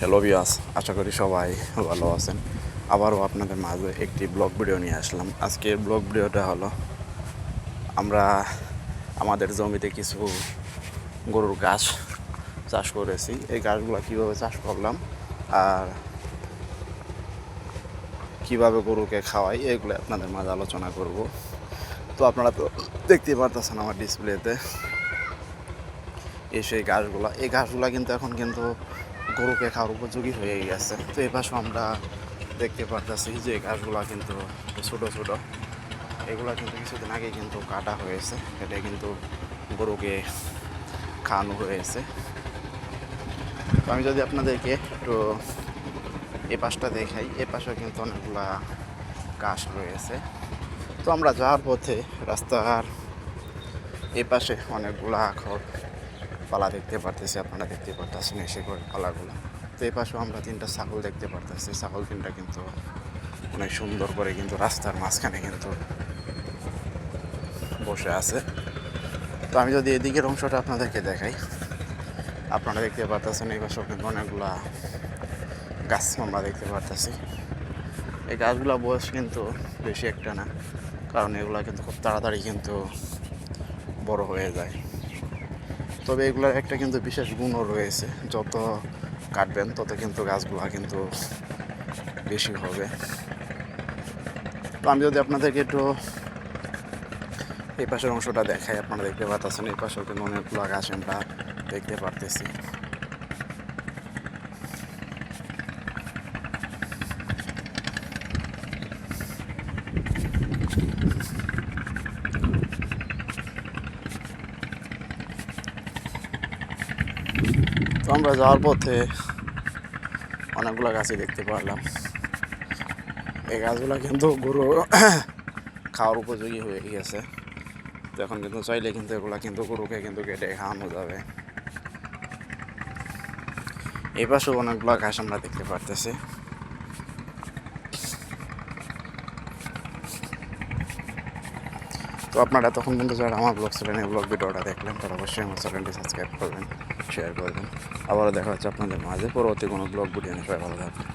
Hello viewers, আশা করি সবাই ভালো আছেন। আবারও আপনাদের মাঝে একটি ব্লগ ভিডিও নিয়ে আসলাম। আজকের ব্লগ ভিডিওটা হলো আমরা আমাদের জমিতে কিছু গরুর ঘাস চাষ করেছি। এই ঘাসগুলো কীভাবে চাষ করলাম আর কীভাবে গরুকে খাওয়াই এগুলো আপনাদের মাঝে আলোচনা করব। তো আপনারা তো দেখতেই পারতেছেন আমার ডিসপ্লেতে সেই ঘাসগুলো। এই ঘাসগুলো কিন্তু এখন কিন্তু গরুকে খাওয়ার উপযোগী হয়ে গেছে। তো এই পাশে আমরা দেখতে পারতেছি যে ঘাসগুলো কিন্তু ছোটো ছোটো, এগুলো কিন্তু কিছুদিন আগে কিন্তু কাটা হয়েছে, এটা কিন্তু গরুকে খাওয়ানো হয়েছে। তো আমি যদি আপনাদেরকে একটু এ পাশটা দেখাই, এ পাশেও কিন্তু অনেকগুলা ঘাস রয়েছে। তো আমরা যাওয়ার পথে রাস্তার এ পাশে অনেকগুলা খড় পালা দেখতে পারতেছি, আপনারা দেখতে পারতেছেন এসে করে পালাগুলো। তো এই পাশেও আমরা তিনটা ছাগল দেখতে পারতেছি। ছাগল তিনটা কিন্তু অনেক সুন্দর করে কিন্তু রাস্তার মাঝখানে কিন্তু বসে আছে। তো আমি যদি এদিকের অংশটা আপনাদেরকে দেখাই, আপনারা দেখতে পারতেছেন এই পাশেও কিন্তু অনেকগুলা গাছ আমরা দেখতে পারতেছি। এই গাছগুলো বয়স কিন্তু বেশি একটা না, কারণ এগুলো কিন্তু খুব তাড়াতাড়ি কিন্তু বড় হয়ে যায়। তবে এগুলোর একটা কিন্তু বিশেষ গুণও রয়েছে, যত কাটবেন তত কিন্তু গাছগুলো কিন্তু বেশি হবে। তো আমি যদি আপনাদেরকে একটু এই পাশের অংশটা দেখাই, আপনারা দেখতে পাচ্ছেন এই পাশেও কিন্তু অনেকগুলো গাছ আমরা দেখতে পারতেছি। তো আমরা যাওয়ার পথে অনেকগুলো গাছই দেখতে পারলাম। এই গাছগুলো কিন্তু গরু খাওয়ার উপযোগী হয়ে গেছে। তো এখন কিন্তু চাইলে কিন্তু এগুলা কিন্তু গরুকে কিন্তু কেটে খাওয়ানো যাবে। এই পাশেও অনেকগুলো ঘাস আমরা দেখতে পারতেছি। তো আপনারা তখন কিন্তু যারা আমার ব্লগ চ্যানেলে ব্লগ ভিডিওটা দেখলেন তারা অবশ্যই আমার চ্যানেলটি সাবস্ক্রাইব করবেন, শেয়ার করবেন। আবারও দেখা হচ্ছে আপনাদের মাঝে পরবর্তী কোনো ব্লগ ভিডিও নিয়ে। ভালো থাকবেন।